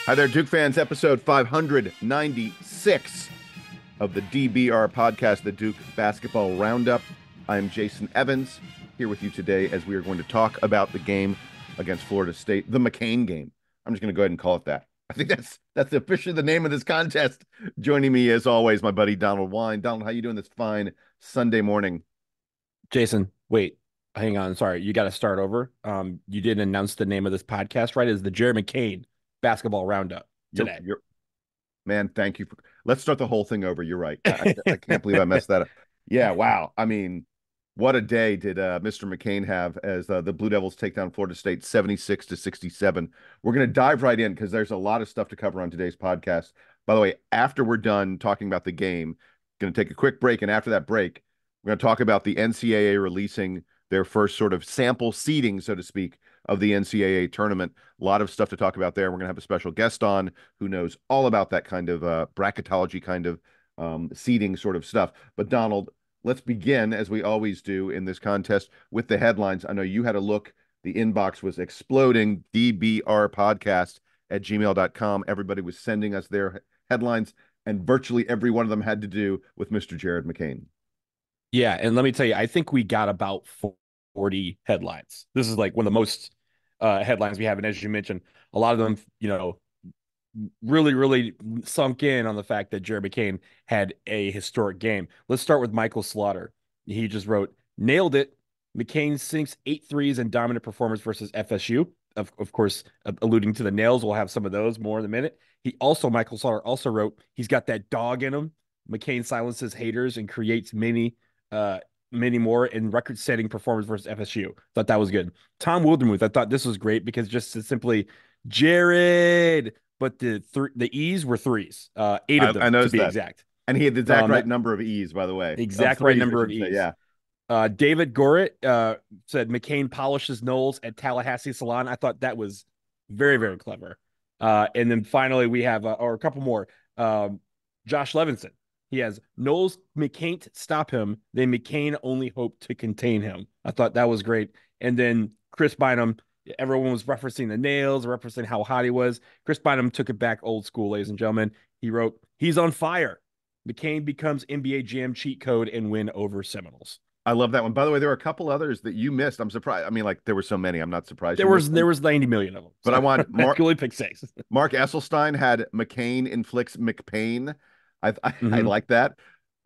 Hi there, Duke fans. Episode 596 of the DBR podcast, the Duke Basketball Roundup. I'm Jason Evans, here with you today as we are going to talk about the game against Florida State, the McCain game. I'm just going to go ahead and call it that. I think that's officially the name of this contest. Joining me, as always, my buddy Donald Wine. Donald, how you doing this fine Sunday morning? Jason, wait, hang on. Sorry, you got to start over. You didn't announce the name of this podcast, right? It's the Jared McCain Basketball Roundup You're, today. you're, man, thank you. Let's start the whole thing over. You're right. I can't believe I messed that up. Yeah, wow. I mean, what a day did Mr. McCain have as the Blue Devils take down Florida State 76-67. We're going to dive right in because there's a lot of stuff to cover on today's podcast. By the way, after we're done talking about the game, going to take a quick break, and after that break, we're going to talk about the NCAA releasing their first sort of sample seeding, so to speak, of the NCAA tournament. A lot of stuff to talk about there. We're going to have a special guest on who knows all about that kind of bracketology kind of seeding sort of stuff. But Donald, let's begin, as we always do in this contest, with the headlines. I know you had a look. The inbox was exploding. DBR podcast at gmail.com. Everybody was sending us their headlines, and virtually every one of them had to do with Mr. Jared McCain. Yeah, and let me tell you, I think we got about 40 headlines. This is like one of the most headlines we have, and as you mentioned, a lot of them, really, really sunk in on the fact that Jared McCain had a historic game. Let's start with Michael Slaughter. He just wrote, nailed it. McCain sinks 8 threes in dominant performance versus FSU. Of course, alluding to the nails. We'll have some of those more in a minute. Michael Slaughter also wrote, he's got that dog in him. McCain silences haters and creates many more in record-setting performance versus FSU. Thought that was good. Tom Wildermuth, I thought this was great because just simply Jared, but the E's were threes, eight of I them to noticed be that. exact. And he had the exact right That number of E's, by the way, of exact right threes, I number of should say. E's. Yeah. David Gorrit said McCain polishes Knowles at Tallahassee Salon. I thought that was very, very clever. And then finally, we have, or a couple more. Josh Levinson. He has Knowles McCain stop him. Then McCain only hoped to contain him. I thought that was great. And then Chris Bynum, everyone was referencing the nails, referencing how hot he was. Chris Bynum took it back old school, ladies and gentlemen. He wrote, he's on fire. McCain becomes NBA Jam cheat code and win over Seminoles. I love that one. By the way, there were a couple others that you missed. I'm surprised. I mean, like there were so many. I'm not surprised There you was missed there them. was 90 million of them. But I So want I could only pick six. Mark Esselstein had McCain inflicts McPain. I Mm-hmm. like that.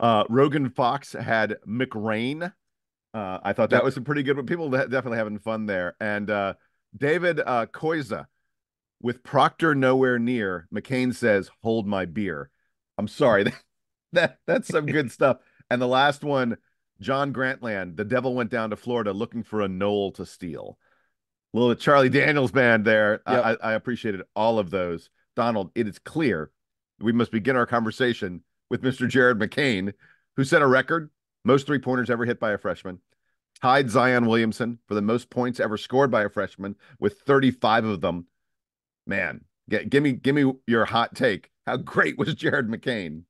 Rogan Fox had McRain. I thought that Yep. was a pretty good one. People definitely having fun there. And David Koiza with Proctor nowhere near. McCain says, "Hold my beer." I'm sorry. That's some good stuff. And the last one, John Grantland, the devil went down to Florida looking for a knoll to steal. Little Charlie Daniels band there. Yep. I appreciated all of those. Donald, it is clear we must begin our conversation with Mr. Jared McCain, who set a record, most three-pointers ever hit by a freshman, tied Zion Williamson for the most points ever scored by a freshman with 35 of them. Man, give me your hot take. How great was Jared McCain?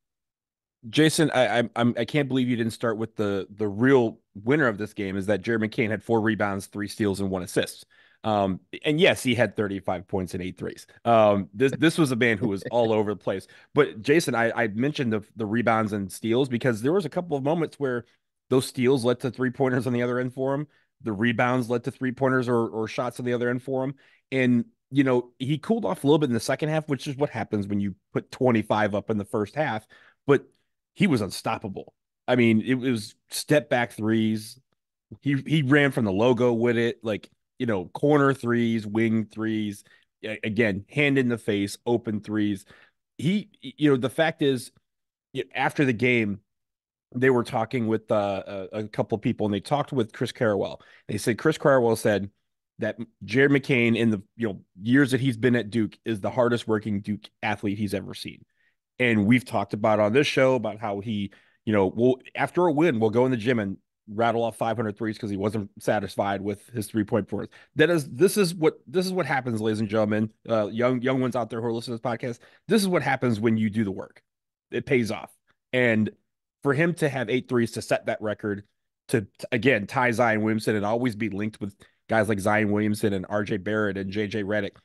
Jason, I can't believe you didn't start with the real winner of this game is that Jared McCain had 4 rebounds, 3 steals, and 1 assist. And yes, he had 35 points and 8 threes. This was a man who was all over the place. But Jason, I mentioned the rebounds and steals because there was a couple of moments where those steals led to 3-pointers on the other end for him. The rebounds led to 3-pointers or shots on the other end for him. And he cooled off a little bit in the second half, which is what happens when you put 25 up in the first half. But he was unstoppable. I mean, it was step back threes. He ran from the logo with it, like corner threes, wing threes. Again, hand in the face, open threes. The fact is, after the game, they were talking with a couple of people, and they talked with Chris Carrawell. They said Chris Carrawell said that Jared McCain, in the years that he's been at Duke, is the hardest working Duke athlete he's ever seen. And we've talked about on this show about how he, will after a win, we'll go in the gym and rattle off 500 threes because he wasn't satisfied with his 3-point fours. This is what happens, ladies and gentlemen, young ones out there who are listening to this podcast. This is what happens when you do the work. It pays off. And for him to have 8 threes to set that record, to again tie Zion Williamson and always be linked with guys like Zion Williamson and RJ Barrett and JJ Redick,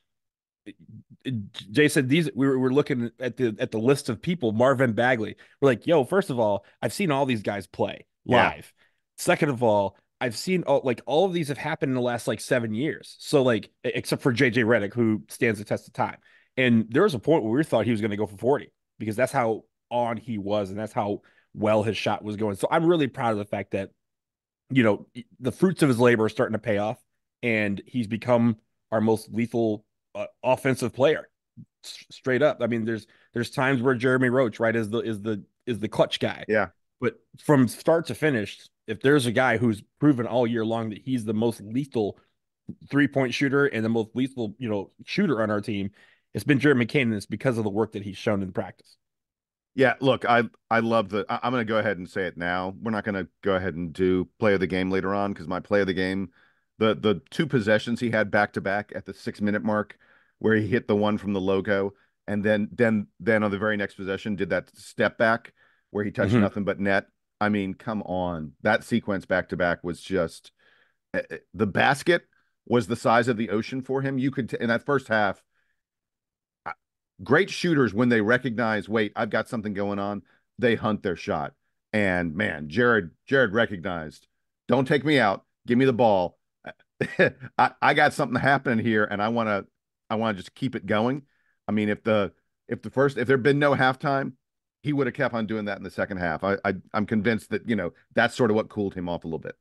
Jason, these we're looking at the list of people. Marvin Bagley. We're like, yo, first of all, I've seen all these guys play Yeah. live. Second of all, I've seen all of these have happened in the last like 7 years. So like, except for JJ Redick, who stands the test of time. And there was a point where we thought he was going to go for 40 because that's how on he was and that's how well his shot was going. So I'm really proud of the fact that the fruits of his labor are starting to pay off, and he's become our most lethal offensive player. Straight up. I mean, there's times where Jeremy Roach, right, is the clutch guy, Yeah. but from start to finish, if there's a guy who's proven all year long that he's the most lethal 3-point shooter and the most lethal, shooter on our team, it's been Jared McCain, and it's because of the work that he's shown in practice. Yeah, look, I love I'm going to go ahead and say it now. We're not going to go ahead and do play of the game later on because my play of the game, the two possessions he had back to back at the 6 minute mark, where he hit the one from the logo, and then on the very next possession did that step back where he touched Mm-hmm. nothing but net. I mean, come on, that sequence back to back was just the basket was the size of the ocean for him. You could in that first half great shooters when they recognize, wait, I've got something going on, they hunt their shot. And man, Jared recognized, don't take me out, give me the ball. I got something happening here, and I want to just keep it going. I mean, if there'd been no halftime, he would have kept on doing that in the second half. I'm convinced that that's sort of what cooled him off a little bit.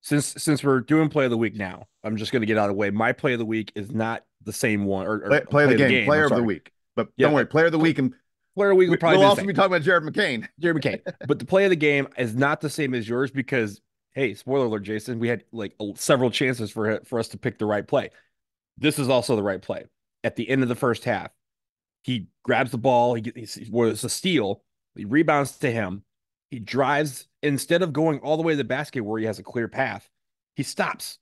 Since we're doing play of the week now, I'm just going to get out of the way. My play of the week is not the same one, or Play of the play of the game, game. I'm player of the sorry. week. But Yeah, don't worry, player of the week, and player of the week will probably we'll be the also same. be talking about Jared McCain. Jeremy McCain. But the play of the game is not the same as yours because, hey, spoiler alert, Jason, we had like several chances for us to pick the right play. This is also the right play. At the end of the first half, he grabs the ball. It's a steal. He rebounds to him. He drives instead of going all the way to the basket where he has a clear path. He stops,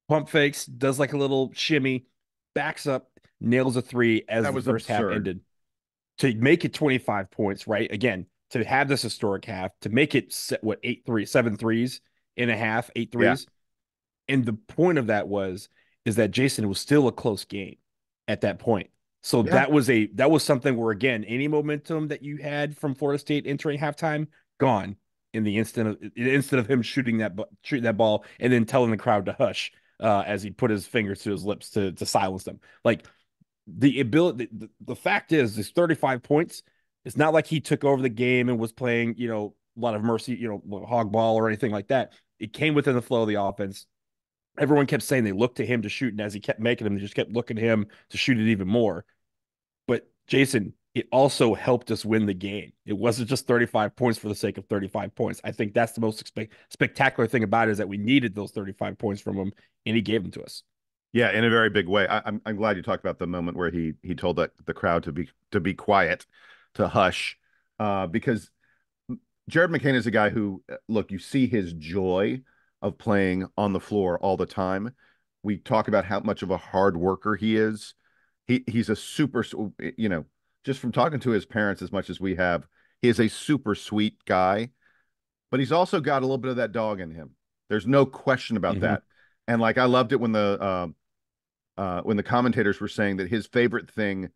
pump fakes, does like a little shimmy, backs up, nails a three as That the was first half absurd. ended to make it 25 points, right? Again, to have this historic half, to make it what 7 threes in a half, eight Yeah. threes. And the point of that is that Jason was still a close game at that point. So Yeah. that was something where again, any momentum that you had from Florida State entering halftime, gone in the instant of him shooting that ball and then telling the crowd to hush as he put his fingers to his lips to silence them. Like the fact is, this 35 points, it's not like he took over the game and was playing, a lot of mercy, hog ball or anything like that. It came within the flow of the offense. Everyone kept saying they looked to him to shoot, and as he kept making them, they just kept looking to him to shoot it even more. But Jason, it also helped us win the game. It wasn't just 35 points for the sake of 35 points. I think that's the most spectacular thing about it is that we needed those 35 points from him, and he gave them to us. Yeah, in a very big way. I'm glad you talked about the moment where he told the crowd to be quiet, to hush, because Jared McCain is a guy who, look, you see his joy of playing on the floor all the time. We talk about how much of a hard worker he is. He's a super, just from talking to his parents as much as we have, he is a super sweet guy, but he's also got a little bit of that dog in him. There's no question about Mm-hmm. that. And like I loved it when the commentators were saying that his favorite thing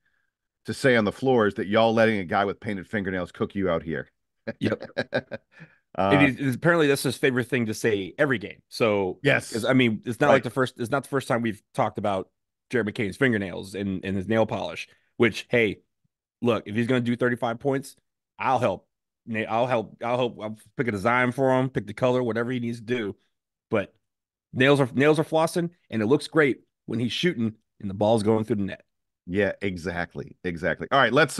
to say on the floor is that y'all letting a guy with painted fingernails cook you out here. Yep. uh, Apparently that's his favorite thing to say every game. So, because yes, I mean, right. it's not the first time we've talked about Jared McCain's fingernails and his nail polish. Which, hey, look, if he's going to do 35 points, I'll help. I'll help. I'll help. I'll pick a design for him, pick the color, whatever he needs to do. But nails are flossing, and it looks great when he's shooting and the ball's going through the net. Yeah, exactly. Exactly. All right, let's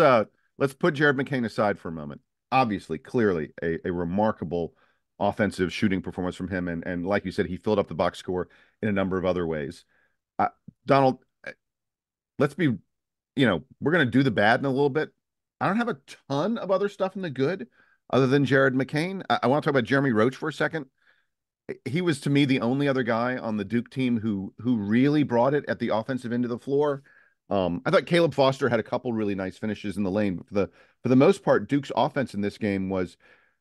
put Jared McCain aside for a moment. Obviously, clearly a remarkable offensive shooting performance from him. And like you said, he filled up the box score in a number of other ways. Uh, Donald, let's be, we're going to do the bad in a little bit. I don't have a ton of other stuff in the good other than Jared McCain. I want to talk about Jeremy Roach for a second. He was to me the only other guy on the Duke team who really brought it at the offensive end of the floor. I thought Caleb Foster had a couple really nice finishes in the lane, but for the most part, Duke's offense in this game was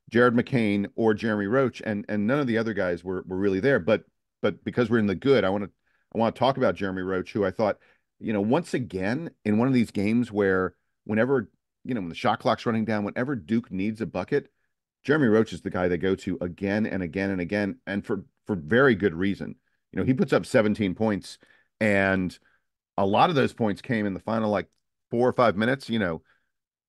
Jared McCain or Jeremy Roach, and none of the other guys were really there. But because we're in the good, I want to talk about Jeremy Roach, who I thought once again in one of these games where whenever, when the shot clock's running down, whenever Duke needs a bucket, Jeremy Roach is the guy they go to again and again and again, and for very good reason. He puts up 17 points, and a lot of those points came in the final like 4 or 5 minutes.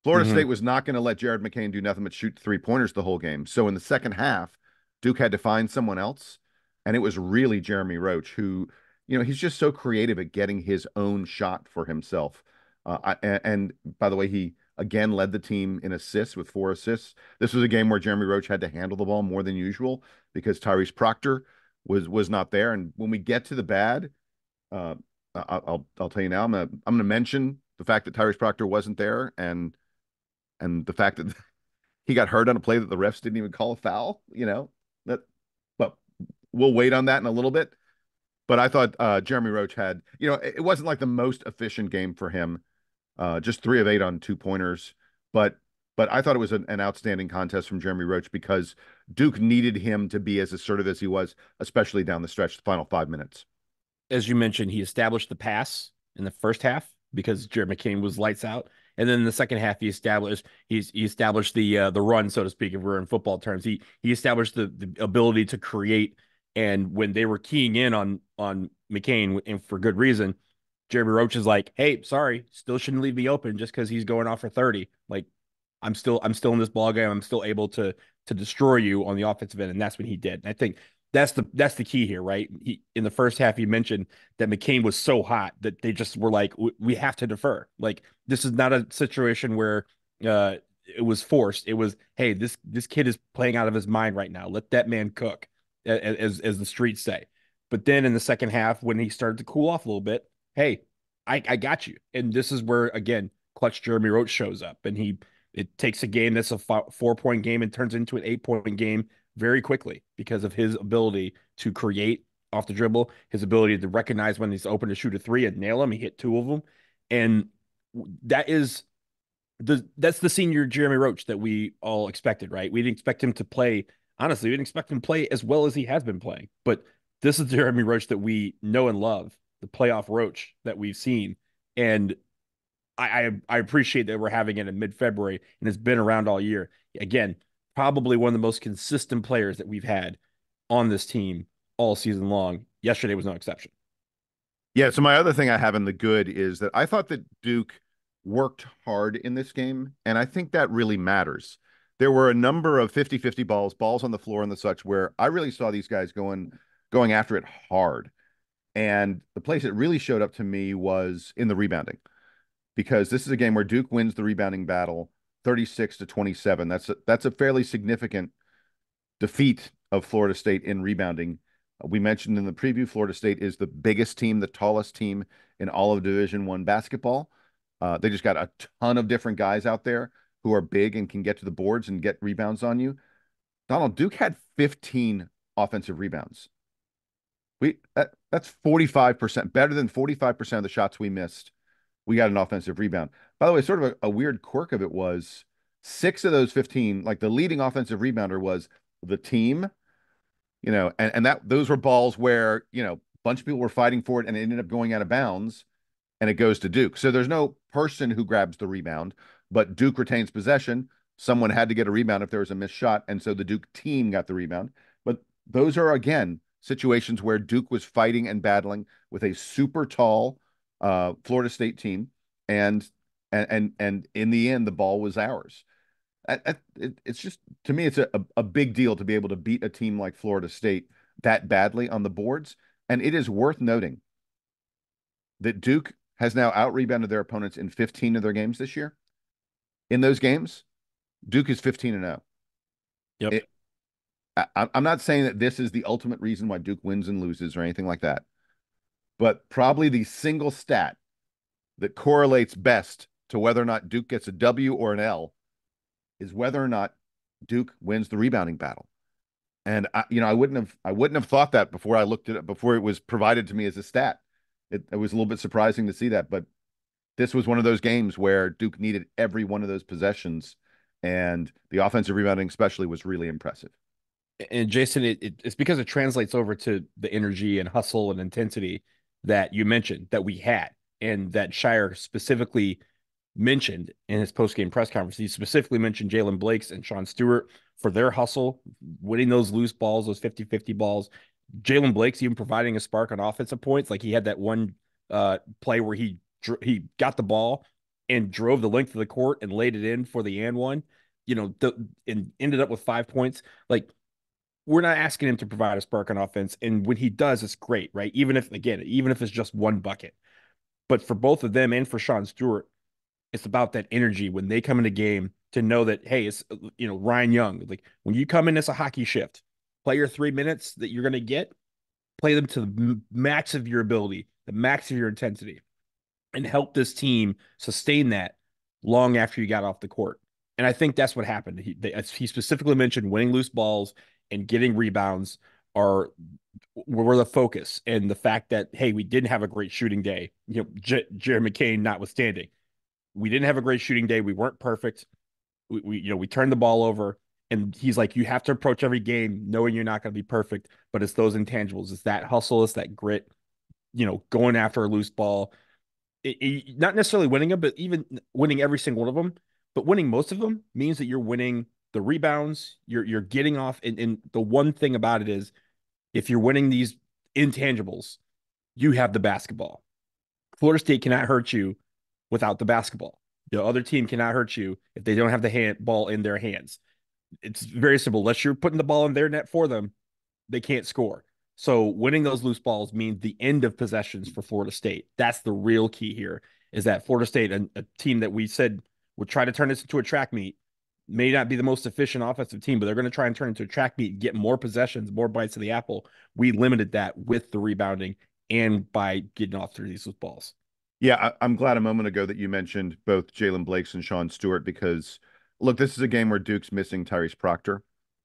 Florida State Hmm. was not going to let Jared McCain do nothing but shoot 3-pointers the whole game. So in the second half, Duke had to find someone else, and it was really Jeremy Roach who, he's just so creative at getting his own shot for himself. And by the way, he again led the team in assists with 4 assists. This was a game where Jeremy Roach had to handle the ball more than usual because Tyrese Proctor was not there. And when we get to the bad, uh, I'll tell you now, I'm gonna mention the fact that Tyrese Proctor wasn't there, and the fact that he got hurt on a play that the refs didn't even call a foul, that, but we'll wait on that in a little bit. But I thought Jeremy Roach had, it wasn't like the most efficient game for him, just 3 of 8 on 2 pointers, but I thought it was an outstanding contest from Jeremy Roach because Duke needed him to be as assertive as he was, especially down the stretch, the final 5 minutes. As you mentioned, he established the pass in the first half because Jared McCain was lights out. And then in the second half, he established the run, so to speak, if we're in football terms. He established the ability to create. And when they were keying in on McCain, and for good reason, Jeremy Roach is like, "Hey, sorry, still shouldn't leave me open just because he's going off for 30. Like, I'm still in this ball game. I'm still able to destroy you on the offensive end." And that's what he did. And I think that's the key here, right? In the first half, he mentioned that McCain was so hot that they just were like, we have to defer. Like, this is not a situation where uh, it was forced. It was, hey, this kid is playing out of his mind right now. Let that man cook, as the streets say. But then in the second half, when he started to cool off a little bit, hey, I got you. And this is where again, clutch Jeremy Roach shows up, and it takes a game that's a 4 point game and turns into an 8 point game very quickly because of his ability to create off the dribble, his ability to recognize when he's open to shoot a three and nail him. He hit 2 of them, and that is that's the senior Jeremy Roach that we all expected, right? We didn't expect him to play. Honestly, we didn't expect him to play as well as he has been playing. But this is Jeremy Roach that we know and love, the playoff Roach that we've seen, and I appreciate that we're having it in mid-February and it's been around all year. Again, probably one of the most consistent players that we've had on this team all season long. Yesterday was no exception. Yeah, so my other thing I have in the good is that I thought that Duke worked hard in this game, and I think that really matters. There were a number of 50-50 balls on the floor and the such where I really saw these guys going after it hard. And the place it really showed up to me was in the rebounding, because this is a game where Duke wins the rebounding battle 36-27. That's a fairly significant defeat of Florida State in rebounding. We mentioned in the preview, Florida State is the biggest team, the tallest team in all of Division One basketball. They just got a ton of different guys out there who are big and can get to the boards and get rebounds on you. Donald, Duke had 15 offensive rebounds. That's 45%, better than 45% of the shots we missed. We got an offensive rebound. By the way, sort of a weird quirk of it was 6 of those 15, like the leading offensive rebounder was the team, and that those were balls where, a bunch of people were fighting for it and it ended up going out of bounds and it goes to Duke. So there's no person who grabs the rebound, but Duke retains possession. Someone had to get a rebound if there was a missed shot, and so the Duke team got the rebound. But those are again situations where Duke was fighting and battling with a super tall Florida State team, and and in the end, the ball was ours. It's just, to me, it's a big deal to be able to beat a team like Florida State that badly on the boards. And it is worth noting that Duke has now out rebounded their opponents in 15 of their games this year. In those games, Duke is 15-0. Yep. It, I'm not saying that this is the ultimate reason why Duke wins and loses or anything like that, but probably the single stat that correlates best to whether or not Duke gets a W or an L is whether or not Duke wins the rebounding battle. And I wouldn't have thought that before I looked at it, before it was provided to me as a stat. It was a little bit surprising to see that, but this was one of those games where Duke needed every one of those possessions, and the offensive rebounding especially was really impressive. And Jason, it's because it translates over to the energy and hustle and intensity that you mentioned that we had. and that Shire specifically mentioned in his post-game press conference. He specifically mentioned Jalen Blakes and Sean Stewart for their hustle, winning those loose balls, those 50-50 balls. Jalen Blake's even providing a spark on offensive points. Like he had that one play where he got the ball and drove the length of the court and laid it in for the and one, and ended up with 5 points. Like we're not asking him to provide a spark on offense. And when he does, it's great, right? Even if it's just one bucket. But for both of them and for Sean Stewart, it's about that energy when they come in a game to know that, hey, it's, Ryan Young. Like when you come in as a hockey shift, play your 3 minutes that you're going to get, play them to the max of your ability, the max of your intensity, and help this team sustain that long after you got off the court. And I think that's what happened. He specifically mentioned winning loose balls and getting rebounds are were the focus, and the fact that, hey, we didn't have a great shooting day, Jared McCain notwithstanding, we didn't have a great shooting day. We weren't perfect. We turned the ball over, and he's like, you have to approach every game knowing you're not going to be perfect, but it's those intangibles. It's that hustle. It's that grit. Going after a loose ball, not necessarily winning them, but even winning every single one of them. But winning most of them means that you're winning the rebounds. You're getting off, and the one thing about it is, if you're winning these intangibles, you have the basketball. Florida State cannot hurt you without the basketball. The other team cannot hurt you if they don't have the ball in their hands. It's very simple. Unless you're putting the ball in their net for them, they can't score. So winning those loose balls means the end of possessions for Florida State. That's the real key here, is that Florida State, a team that we said would try to turn this into a track meet, may not be the most efficient offensive team, but they're going to try and turn it into a track meet and get more possessions, more bites of the apple. We limited that with the rebounding and by getting off through these loose balls. Yeah, I'm glad a moment ago that you mentioned both Jalen Blakes and Sean Stewart because, look, this is a game where Duke's missing Tyrese Proctor,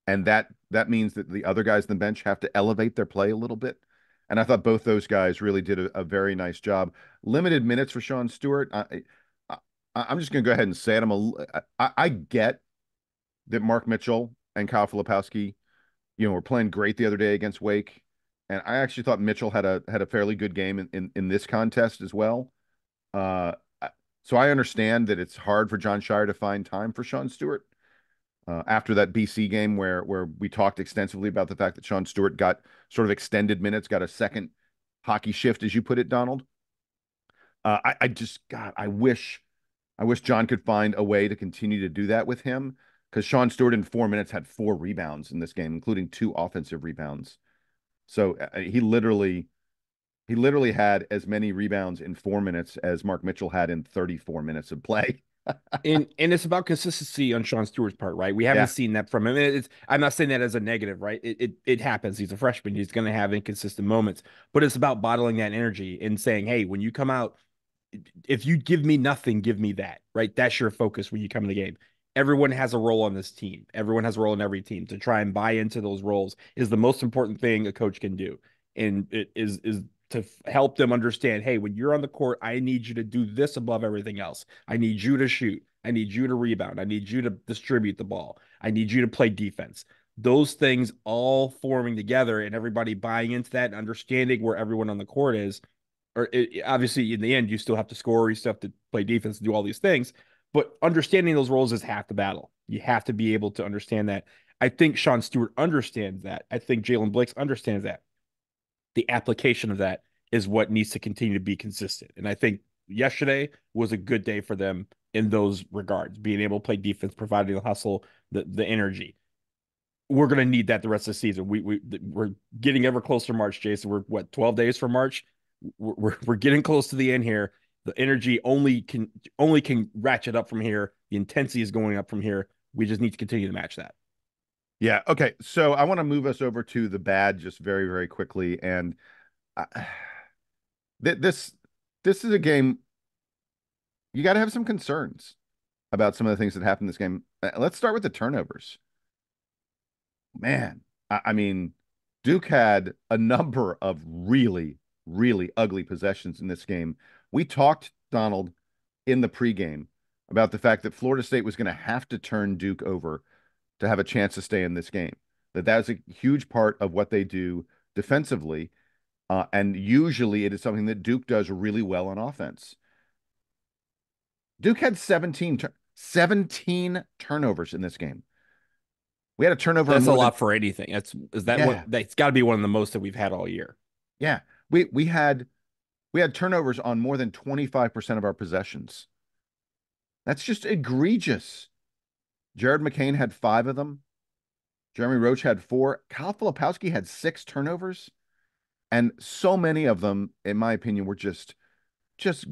and that means that the other guys on the bench have to elevate their play a little bit. And I thought both those guys really did a very nice job. Limited minutes for Sean Stewart. I'm just going to go ahead and say it. I get that Mark Mitchell and Kyle Filipowski, were playing great the other day against Wake, and I actually thought Mitchell had a fairly good game in this contest as well. Uh, so I understand that it's hard for John Shire to find time for Sean Stewart after that BC game where we talked extensively about the fact that Sean Stewart got sort of extended minutes, got a second hockey shift, as you put it, Donald. I just, God, I wish John could find a way to continue to do that with him because Sean Stewart in 4 minutes had 4 rebounds in this game, including 2 offensive rebounds. So he literally had as many rebounds in 4 minutes as Mark Mitchell had in 34 minutes of play. And it's about consistency on Sean Stewart's part, right? We haven't Yeah. seen that from him. I'm not saying that as a negative, right? It happens. He's a freshman. He's going to have inconsistent moments, but it's about bottling that energy and saying, hey, when you come out, if you give me nothing, give me that, right? That's your focus when you come in the game. Everyone has a role on this team. Everyone has a role in every team. To try and buy into those roles is the most important thing a coach can do. And it is to help them understand, hey, when you're on the court, I need you to do this above everything else. I need you to shoot. I need you to rebound. I need you to distribute the ball. I need you to play defense. Those things all forming together and everybody buying into that and understanding where everyone on the court is. Obviously, in the end, you still have to score, you still have to play defense, do all these things. But understanding those roles is half the battle. You have to be able to understand that. I think Sean Stewart understands that. I think Jalen Blakes understands that. The application of that is what needs to continue to be consistent. And I think yesterday was a good day for them in those regards, being able to play defense, providing the hustle, the energy. We're going to need that the rest of the season. We're getting ever closer to March, Jason. We're what, 12 days from March? We're getting close to the end here. The energy only can ratchet up from here. The intensity is going up from here. We just need to continue to match that. Yeah. Okay. So I want to move us over to the bad just very, very quickly. And I, this this is a game you got to have some concerns about some of the things that happened in this game. Let's start with the turnovers. Man, I mean, Duke had a number of really, really ugly possessions in this game. We talked, Donald, in the pregame about the fact that Florida State was going to have to turn Duke over to have a chance to stay in this game. That's a huge part of what they do defensively. And usually it is something that Duke does really well on offense. Duke had 17 turnovers in this game. We had a turnover on That's a more than lot for anything. Is that what yeah, that's got to be one of the most that we've had all year. yeah. We had turnovers on more than 25% of our possessions. That's just egregious. Jared McCain had 5 of them. Jeremy Roach had 4. Kyle Filipowski had 6 turnovers, and so many of them, in my opinion, were just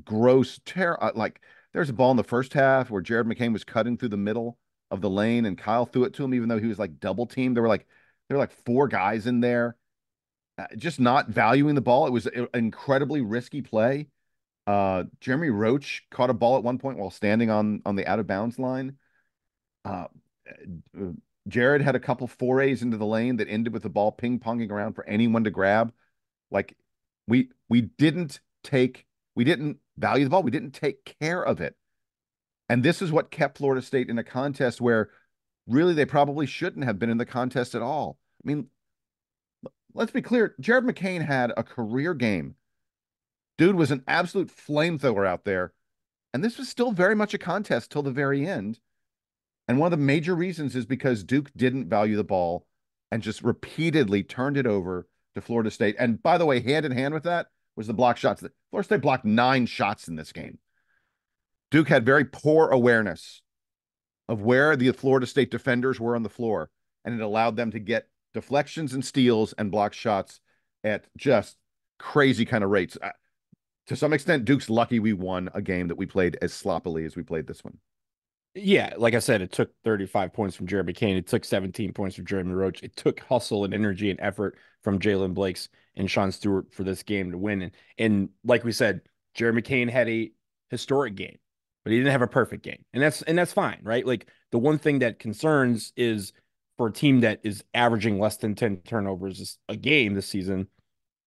gross terror. Like there's a ball in the first half where Jared McCain was cutting through the middle of the lane and Kyle threw it to him, even though he was like double teamed. There were like 4 guys in there, just not valuing the ball. It was an incredibly risky play. Jeremy Roach caught a ball at one point while standing on the out of bounds line. Uh, uh, Jared had a couple forays into the lane that ended with the ball ping ponging around for anyone to grab. Like we didn't value the ball. We didn't take care of it. And this is what kept Florida State in a contest where really they probably shouldn't have been in the contest at all. I mean, let's be clear. Jared McCain had a career game. Dude was an absolute flamethrower out there. And this was still very much a contest till the very end. And one of the major reasons is because Duke didn't value the ball and just repeatedly turned it over to Florida State. And by the way, hand in hand with that was the block shots. Florida State blocked 9 shots in this game. Duke had very poor awareness of where the Florida State defenders were on the floor, and it allowed them to get deflections and steals and block shots at just crazy kind of rates. To some extent, Duke's lucky we won a game that we played as sloppily as we played this one. Yeah, like I said, it took 35 points from Jeremy McCain. It took 17 points from Jeremy Roach. It took hustle and energy and effort from Jalen Blakes and Sean Stewart for this game to win. And like we said, Jeremy McCain had a historic game, but he didn't have a perfect game. And that's fine, right? Like the one thing that concerns is for a team that is averaging less than 10 turnovers a game this season,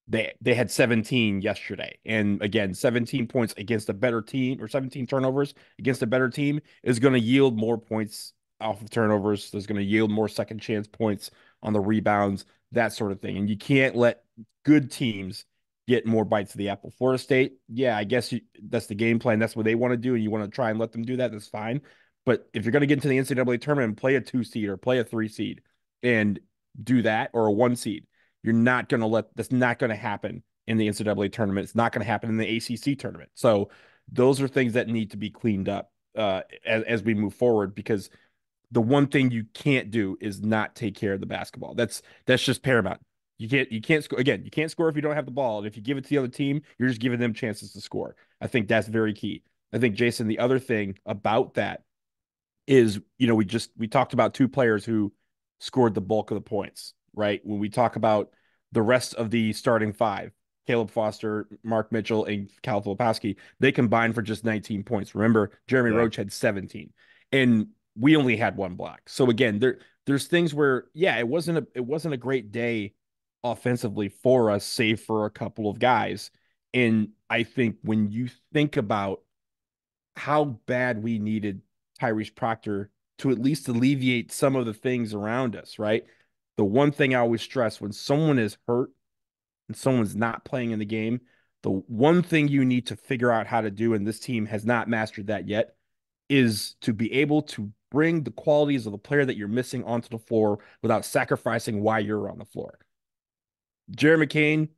they had 17 yesterday. And again, 17 points against a better team or 17 turnovers against a better team is going to yield more points off of turnovers. There's going to yield more second chance points on the rebounds, that sort of thing. And you can't let good teams get more bites of the apple. Florida State, yeah, I guess that's the game plan. That's what they want to do. And you want to try and let them do that. That's fine. But if you're going to get into the NCAA tournament and play a 2 seed or play a 3 seed and do that, or a 1 seed, you're not going to that's not going to happen in the NCAA tournament. It's not going to happen in the ACC tournament. So those are things that need to be cleaned up as we move forward, because the one thing you can't do is not take care of the basketball. That's just paramount. You can't score again. You can't score if you don't have the ball. And if you give it to the other team, you're just giving them chances to score. I think that's very key. I think, Jason, the other thing about that is, we talked about 2 players who scored the bulk of the points, right? When we talk about the rest of the starting 5, Caleb Foster, Mark Mitchell, and Cal Filipowski, they combined for just 19 points. Remember, Jeremy Yeah. Roach had 17, and we only had 1 block. So again, there's things where, yeah, it wasn't a great day offensively for us, save for a couple of guys. And I think when you think about how bad we needed Tyrese Proctor to at least alleviate some of the things around us, right? The one thing I always stress when someone is hurt and someone's not playing in the game, the one thing you need to figure out how to do, and this team has not mastered that yet, is to be able to bring the qualities of the player that you're missing onto the floor without sacrificing why you're on the floor. Jerry McCain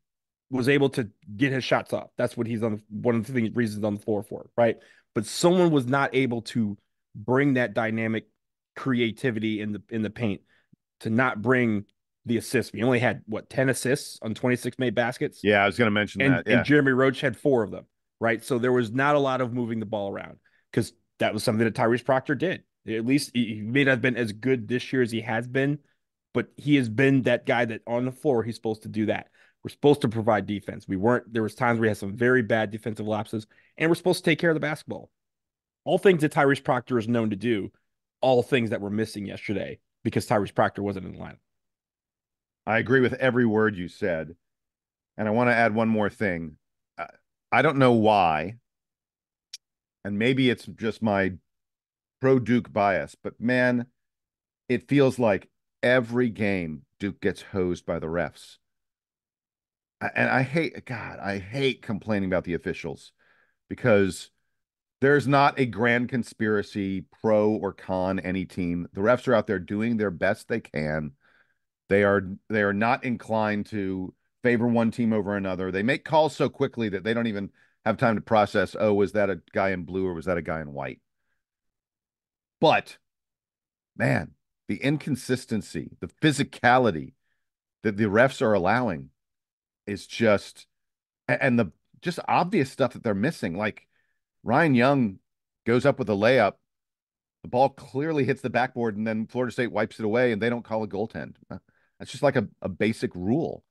was able to get his shots off. That's what he's on, one of the reasons on the floor for, right? But someone was not able to bring that dynamic creativity in the paint, to not bring the assists. We only had 10 assists on 26 made baskets, Yeah, I was going to mention and that. Yeah. Jeremy Roach had 4 of them, right? So there was not a lot of moving the ball around, because that was something that Tyrese Proctor did. At least he may not have been as good this year as he has been, but he has been that guy that on the floor he's supposed to do that. We're supposed to provide defense. We weren't. There was times we had some very bad defensive lapses, and we're supposed to take care of the basketball. All things that Tyrese Proctor is known to do. All things that were missing yesterday because Tyrese Proctor wasn't in the lineup. I agree with every word you said. And I want to add one more thing. I, I don't know why, and maybe it's just my pro Duke bias, but man, it feels like every game Duke gets hosed by the refs. And I hate complaining about the officials because there's not a grand conspiracy, pro or con any team. The refs are out there doing their best they can. They are not inclined to favor one team over another. They make calls so quickly that they don't even have time to process, oh, was that a guy in blue or was that a guy in white? But man, the inconsistency, the physicality that the refs are allowing is just and the just obvious stuff that they're missing. Like Ryan Young goes up with a layup, the ball clearly hits the backboard, and then Florida State wipes it away, and they don't call a goaltend. That's just like a basic rule.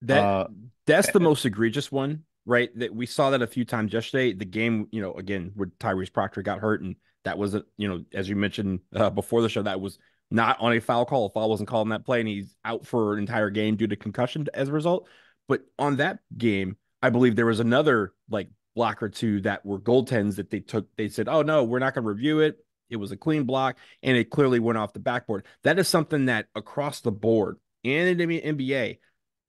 That Uh, that's the most egregious one, right? That we saw that a few times yesterday. The game, again, where Tyrese Proctor got hurt, and that was as you mentioned before the show, that was not on a foul call. A foul wasn't called in that play, and he's out for an entire game due to concussion as a result. But on that game, I believe there was another like block or two that were goaltends that they took. They said, "Oh no, we're not going to review it. It was a clean block, and it clearly went off the backboard." That is something that across the board and in the NBA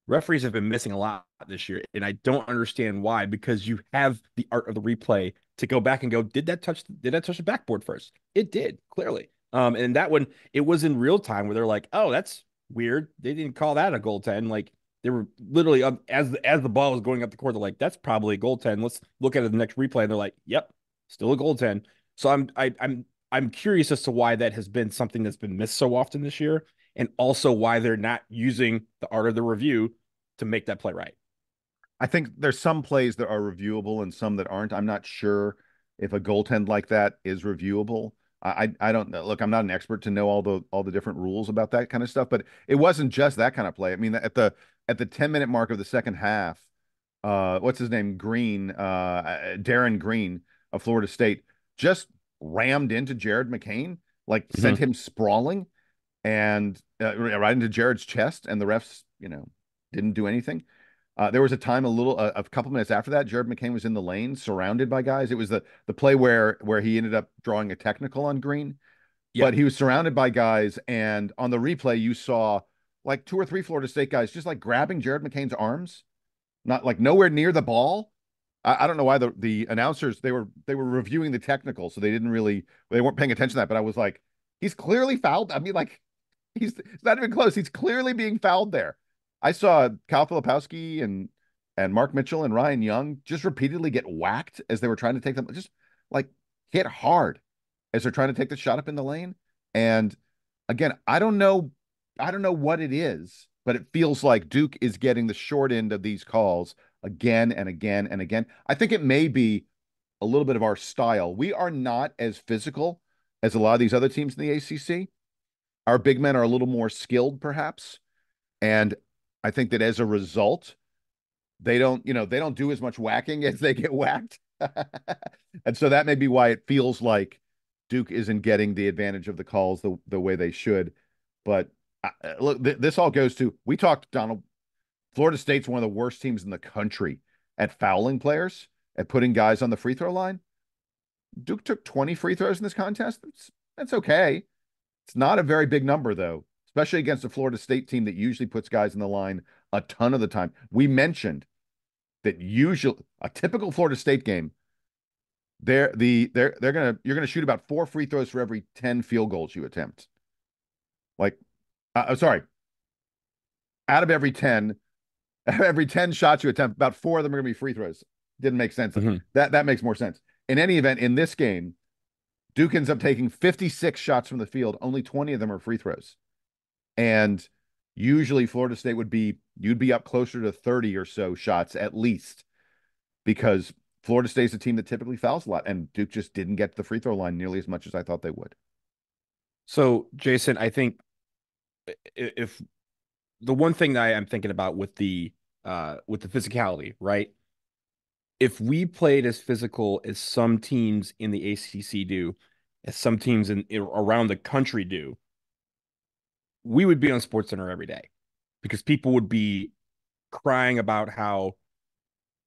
referees have been missing a lot this year, and I don't understand why. Because you have the art of the replay to go back and go, did that touch the backboard first? It did, clearly. And that one, it was in real time where they're like, oh, that's weird. They didn't call that a goaltend. Like they were literally as the ball was going up the court, they're like, that's probably a goaltend. Let's look at it the next replay, and they're like, yep, still a goaltend. So I'm curious as to why that has been something that's been missed so often this year, and also why they're not using the art of the review to make that play right. I think there's some plays that are reviewable and some that aren't. I'm not sure if a goaltend like that is reviewable. I don't know. Look, I'm not an expert to know all the different rules about that kind of stuff, but it wasn't just that kind of play. I mean, at the 10-minute mark of the second half, what's his name? Darren Green of Florida State just rammed into Jared McCain, like sent Mm-hmm. him sprawling and right into Jared's chest, and the refs, didn't do anything. There was a time a couple minutes after that, Jared McCain was in the lane, surrounded by guys. It was the play where he ended up drawing a technical on Green, Yeah. but he was surrounded by guys, and on the replay, you saw like two or three Florida State guys just like grabbing Jared McCain's arms, not like nowhere near the ball. I don't know why the announcers they were reviewing the technical, so they weren't paying attention to that. But I was like, he's clearly fouled. I mean, like it's not even close. He's clearly being fouled there. I saw Kyle Filipowski and Mark Mitchell and Ryan Young just repeatedly get whacked as they were trying to take them, just like hit hard as they're trying to take the shot up in the lane. And again, I don't know what it is, but it feels like Duke is getting the short end of these calls again and again and again. I think it may be a little bit of our style. We are not as physical as a lot of these other teams in the ACC. Our big men are a little more skilled, perhaps. And I think that as a result, they don't do as much whacking as they get whacked. And so that may be why it feels like Duke isn't getting the advantage of the calls the way they should. But look, this all goes to we talked, Donald. Florida State's one of the worst teams in the country at fouling players, at putting guys on the free throw line. Duke took 20 free throws in this contest. That's okay. It's not a very big number, though, especially against a Florida State team that usually puts guys in the line a ton of the time. We mentioned that usually a typical Florida State game, you're gonna shoot about 4 free throws for every 10 field goals you attempt. Like, sorry, out of every 10 shots you attempt, about 4 of them are gonna be free throws. Didn't make sense. Mm-hmm. That makes more sense. In any event, in this game, Duke ends up taking 56 shots from the field. Only 20 of them are free throws. And usually Florida State you'd be up closer to 30 or so shots at least, because Florida State's a team that typically fouls a lot, and Duke just didn't get to the free throw line nearly as much as I thought they would. So, Jason, I think if the one thing that I am thinking about with the physicality, right? If we played as physical as some teams in the ACC do, as some teams around the country do, we would be on SportsCenter every day because people would be crying about how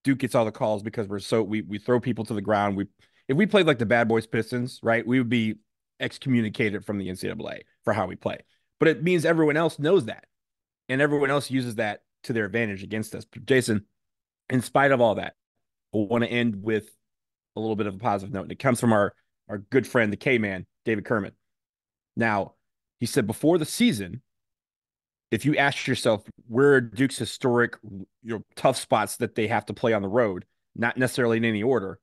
Duke gets all the calls because we throw people to the ground. If we played like the Bad Boys Pistons, right, we would be excommunicated from the NCAA for how we play. But it means everyone else knows that, and everyone else uses that to their advantage against us. But Jason, in spite of all that, I want to end with a little bit of a positive note. And it comes from our good friend, the K-Man, David Kermit. Now, he said before the season, if you ask yourself where are Duke's historic, tough spots that they have to play on the road, not necessarily in any order,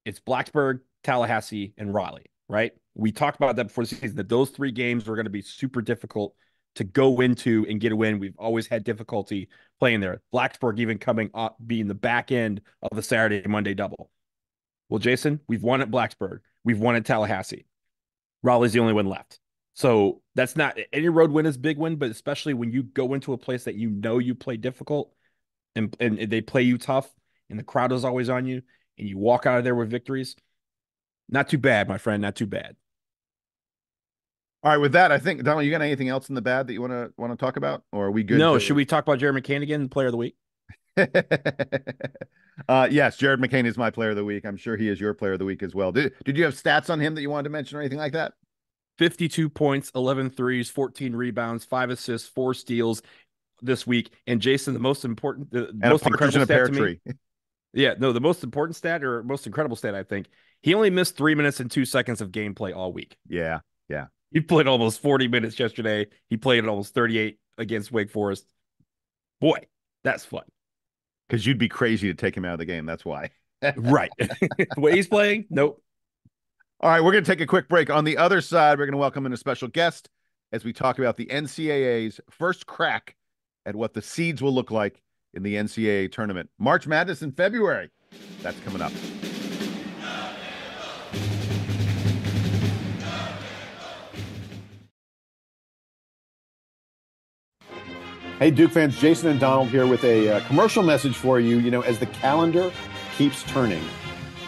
it's Blacksburg, Tallahassee, and Raleigh, right? We talked about that before the season, that those 3 games were going to be super difficult to go into and get a win. We've always had difficulty playing there. Blacksburg even coming up, being the back end of the Saturday and Monday double. Well, Jason, we've won at Blacksburg. We've won at Tallahassee. Raleigh's the only one left. So that's not any road win is big win, but especially when you go into a place that you play difficult and they play you tough and the crowd is always on you and you walk out of there with victories. Not too bad, my friend. Not too bad. All right, with that, I think Donald, you got anything else in the bad that you want to talk about, or are we good? No, should we talk about Jerry McCain again, player of the week? Yes, Jared McCain is my player of the week. I'm sure he is your player of the week as well. Did you have stats on him that you wanted to mention or anything like that? 52 points, 11 threes, 14 rebounds, 5 assists, 4 steals this week. And Jason, the most important, the most incredible stat to me. Yeah, no, the most important stat or most incredible stat, I think, he only missed 3 minutes and 2 seconds of gameplay all week. Yeah, yeah. He played almost 40 minutes yesterday. He played almost 38 against Wake Forest. Boy, that's fun. Because you'd be crazy to take him out of the game. That's why. Right. The way he's playing, nope. All right, we're going to take a quick break. On the other side, we're going to welcome in a special guest as we talk about the NCAA's first crack at what the seeds will look like in the NCAA tournament. March Madness in February. That's coming up. Hey, Duke fans, Jason and Donald here with a commercial message for you. You know, as the calendar keeps turning,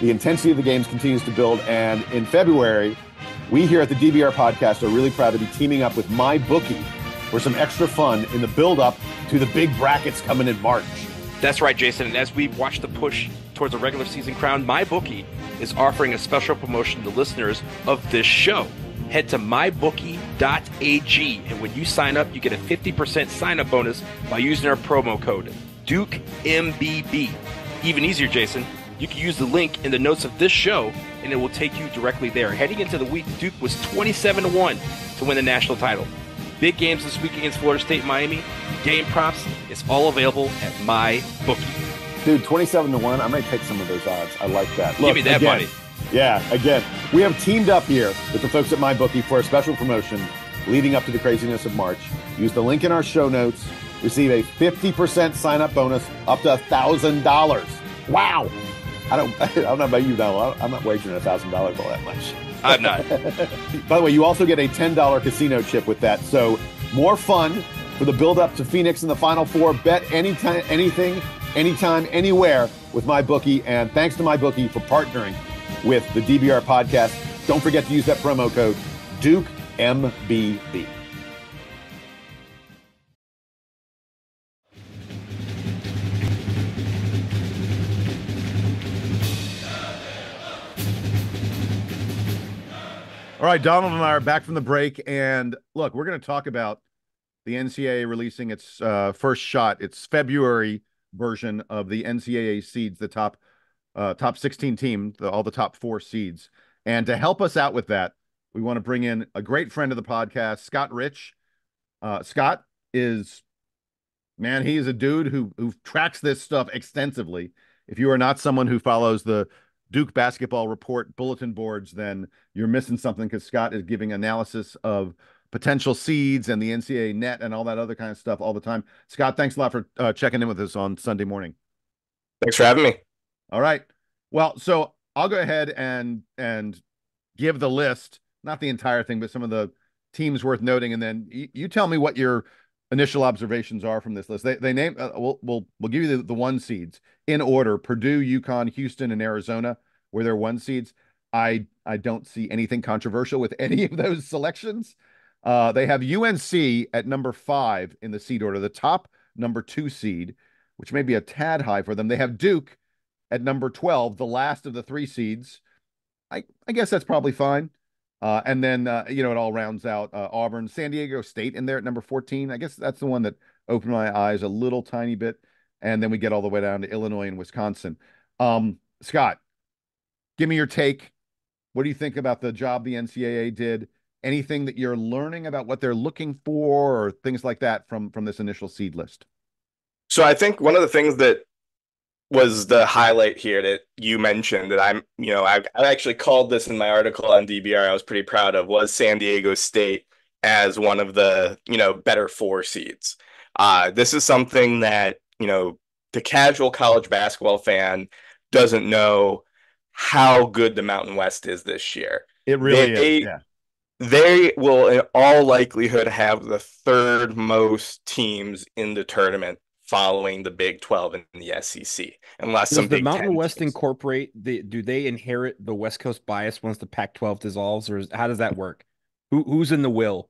the intensity of the games continues to build. And in February, we here at the DBR podcast are really proud to be teaming up with MyBookie for some extra fun in the build-up to the big brackets coming in March. That's right, Jason. And as we watch the push towards a regular season crown, MyBookie is offering a special promotion to listeners of this show. Head to mybookie.ag, and when you sign up, you get a 50% sign-up bonus by using our promo code DukeMBB. Even easier, Jason, you can use the link in the notes of this show, and it will take you directly there. Heading into the week, Duke was 27-1 to win the national title. Big games this week against Florida State and Miami. Game props, it's all available at MyBookie. Dude, 27-1, I might take some of those odds. I like that. Look, give me that money. Yeah, again, we have teamed up here with the folks at MyBookie for a special promotion leading up to the craziness of March. Use the link in our show notes. Receive a 50% sign-up bonus up to $1,000. Wow. I don't know about you, Donald. I'm not wagering $1,000 all that much. I'm not. By the way, you also get a $10 casino chip with that. So more fun for the build-up to Phoenix in the Final Four. Bet anytime, anything, anytime, anywhere with MyBookie. And thanks to MyBookie for partnering with the DBR podcast. Don't forget to use that promo code DukeMBB. All right, Donald and I are back from the break, and look, we're going to talk about the NCAA releasing its first shot, its February version of the NCAA seeds, the top 16 team, all the top 4 seeds. And to help us out with that, we want to bring in a great friend of the podcast, Scott Rich. Scott is, man, he is a dude who tracks this stuff extensively. If you are not someone who follows the Duke Basketball Report bulletin boards, then you're missing something, because Scott is giving analysis of potential seeds and the NCAA net and all that other kind of stuff all the time. Scott, thanks a lot for checking in with us on Sunday morning. Thanks for having me. All right. Well, so I'll go ahead and give the list, not the entire thing, but some of the teams worth noting, and then you tell me what your initial observations are from this list. They name we'll give you the 1 seeds in order: Purdue, UConn, Houston, and Arizona, where they're 1 seeds. I don't see anything controversial with any of those selections. They have UNC at number 5 in the seed order, the top number 2 seed, which may be a tad high for them. They have Duke at number 12, the last of the 3 seeds. I guess that's probably fine. And then, it all rounds out Auburn, San Diego State in there at number 14. I guess that's the one that opened my eyes a little tiny bit. And then we get all the way down to Illinois and Wisconsin. Scott, give me your take. What do you think about the job the NCAA did? Anything that you're learning about what they're looking for or things like that from this initial seed list? So I think one of the things that was the highlight here that you mentioned that I actually called this in my article on DBR. I was pretty proud of was San Diego State as one of the, better 4 seeds. This is something that, the casual college basketball fan doesn't know how good the Mountain West is this year. It really is. Yeah. They will, in all likelihood, have the 3rd most teams in the tournament following the Big 12 and the SEC, unless Does some the Big Mountain 10 West teams. incorporate do they inherit the West Coast bias once the Pac-12 dissolves, or how does that work? Who's in the will?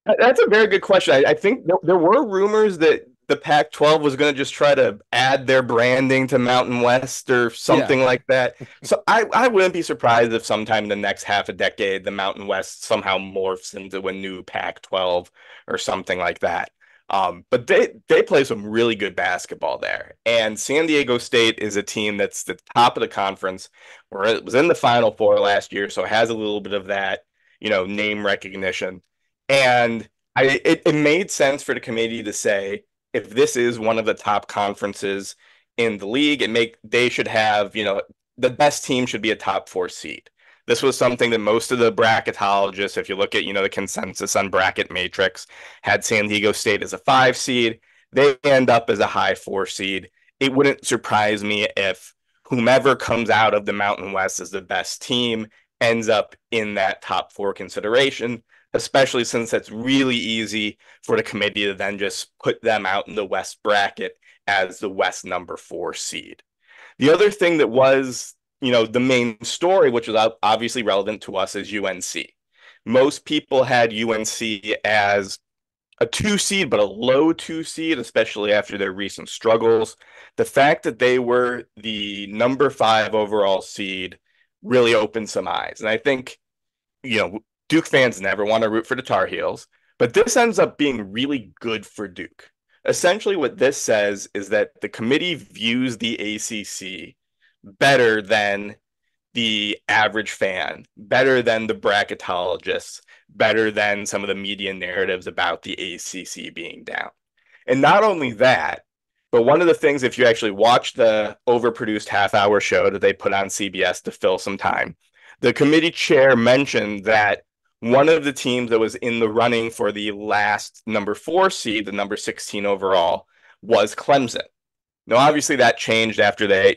That's a very good question. I think there were rumors that the Pac-12 was going to just try to add their branding to Mountain West or something like that. So I wouldn't be surprised if sometime in the next half a decade, the Mountain West somehow morphs into a new Pac-12 or something like that. But they play some really good basketball there. And San Diego State is a team that's the top of the conference, where it was in the Final Four last year, so it has a little bit of that, name recognition. And it made sense for the committee to say, if this is one of the top conferences in the league, they should have, the best team should be a top 4 seed. This was something that most of the bracketologists, if you look at, the consensus on bracket matrix, had San Diego State as a 5 seed. They end up as a high 4 seed. It wouldn't surprise me if whomever comes out of the Mountain West as the best team ends up in that top 4 consideration, especially since it's really easy for the committee to then just put them out in the West bracket as the West number 4 seed. The other thing that was, the main story, which was obviously relevant to us, is UNC. Most people had UNC as a 2 seed, but a low 2 seed, especially after their recent struggles. The fact that they were the number 5 overall seed really opened some eyes. And I think, Duke fans never want to root for the Tar Heels, but this ends up being really good for Duke. Essentially, what this says is that the committee views the ACC better than the average fan, better than the bracketologists, better than some of the media narratives about the ACC being down. And not only that, but one of the things, if you actually watch the overproduced half-hour show that they put on CBS to fill some time, the committee chair mentioned that one of the teams that was in the running for the last number 4 seed, the number 16 overall, was Clemson. Now, obviously, that changed after they,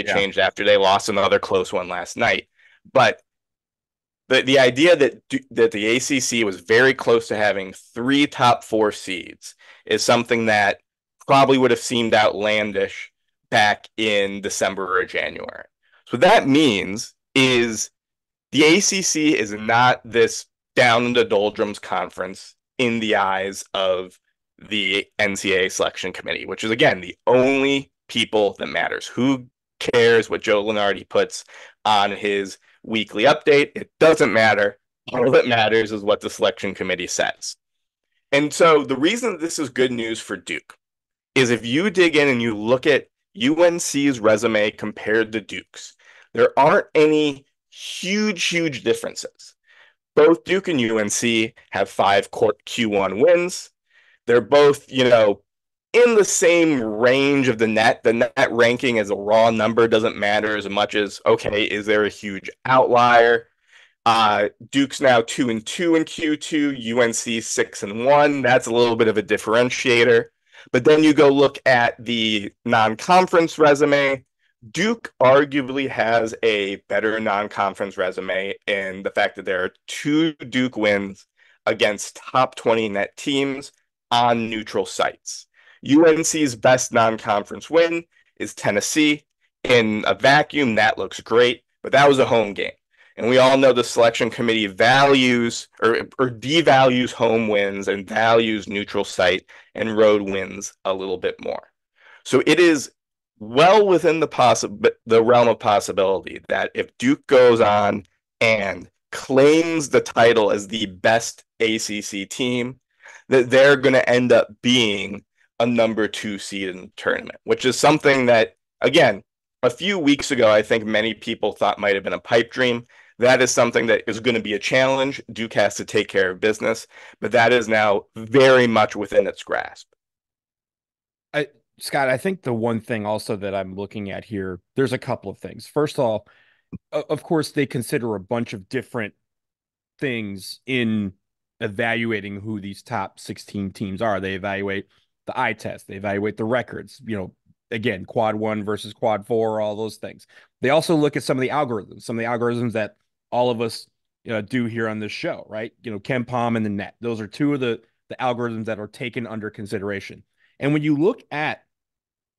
changed after they lost another close one last night. But the idea that the ACC was very close to having 3 top 4 seeds is something that probably would have seemed outlandish back in December or January. So what that means is the ACC is not this down in the doldrums conference in the eyes of the NCAA selection committee, which is, again, the only people that matters. Who cares what Joe Lunardi puts on his weekly update? It doesn't matter. All that matters is what the selection committee says. And so the reason that this is good news for Duke is if you dig in and you look at UNC's resume compared to Duke's, there aren't any huge differences. Both Duke and UNC have 5 Q1 wins. They're both, in the same range of the net. The net ranking as a raw number doesn't matter as much as, okay, is there a huge outlier? Duke's now 2-2 in Q2, UNC 6-1. That's a little bit of a differentiator. But then you go look at the non-conference resume. Duke arguably has a better non-conference resume in the fact that there are 2 Duke wins against top 20 net teams on neutral sites. UNC's best non-conference win is Tennessee. In a vacuum, that looks great, but that was a home game. And we all know the selection committee values or devalues home wins and values neutral site and road wins a little bit more. So it is well within the realm of possibility that if Duke goes on and claims the title as the best ACC team, that they're going to end up being a number 2 seed in the tournament, which is something that, again, a few weeks ago, I think many people thought might have been a pipe dream. That is something that is going to be a challenge. Duke has to take care of business, but that is now very much within its grasp. Scott, I think the one thing also that I'm looking at here, there's a couple of things. First of all, of course, they consider a bunch of different things in evaluating who these top 16 teams are. They evaluate the eye test, they evaluate the records, again, quad 1 versus quad 4, all those things. They also look at some of the algorithms that all of us do here on this show, right? KenPom and the net. Those are two of the algorithms that are taken under consideration. And when you look at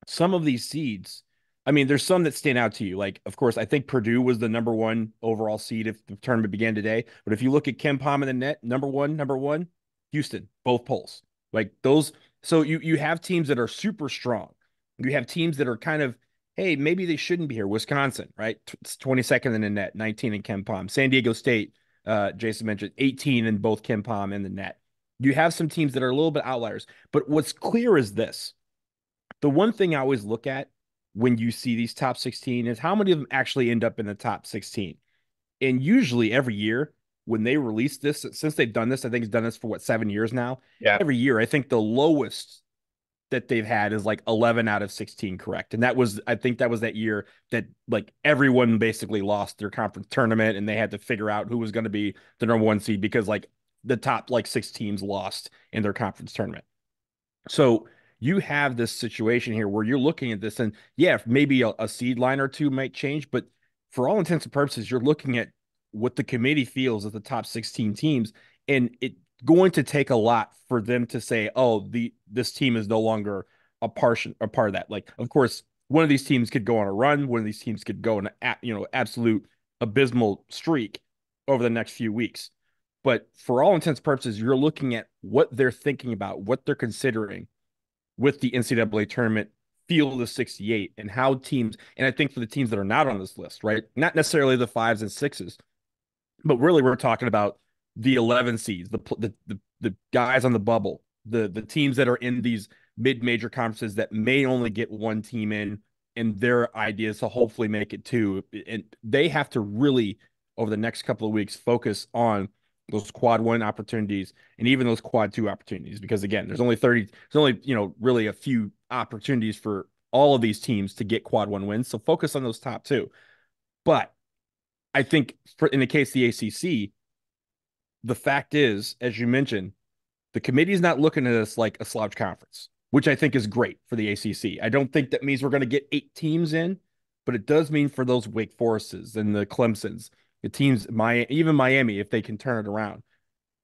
some of these seeds, I mean, there's some that stand out to you. Like, of course, I think Purdue was the number 1 overall seed if the tournament began today. But if you look at KenPom and the net, number one, Houston, both polls. Like those. So you have teams that are super strong. You have teams that are kind of, hey, maybe they shouldn't be here. Wisconsin, right? 22nd in the net, 19 in KenPom. San Diego State, Jason mentioned, 18 in both KenPom and the net. You have some teams that are a little bit outliers. But what's clear is this. The one thing I always look at when you see these top 16 is how many of them actually end up in the top 16. And usually every year when they release this, since they've done this, I think it's done this for 7 years now. Yeah. Every year, I think the lowest that they've had is like 11 out of 16 correct. And I think that was that year that like everyone basically lost their conference tournament and they had to figure out who was going to be the number 1 seed because like the top like 6 teams lost in their conference tournament. So you have this situation here where you're looking at this and yeah, maybe a seed line or two might change, but for all intents and purposes, you're looking at what the committee feels as the top 16 teams. And it's going to take a lot for them to say, oh, this team is no longer a part of that. Like, of course, one of these teams could go on a run. One of these teams could go on an absolute abysmal streak over the next few weeks. But for all intents and purposes, you're looking at what they're thinking about, what they're considering with the NCAA tournament field of 68 and how teams, and I think for the teams that are not on this list, right? Not necessarily the 5s and 6s, but really we're talking about the 11 seeds, the guys on the bubble, the teams that are in these mid-major conferences that may only get 1 team in, and their idea is to hopefully make it 2. And they have to really, over the next couple of weeks, focus on those quad 1 opportunities and even those quad 2 opportunities, because again, there's only really a few opportunities for all of these teams to get quad 1 wins. So focus on those top 2. But I think in the case of the ACC, the fact is, as you mentioned, the committee is not looking at us like a slouch conference, which I think is great for the ACC. I don't think that means we're going to get 8 teams in, but it does mean for those Wake Forests and the Clemsons, the teams, even Miami, if they can turn it around,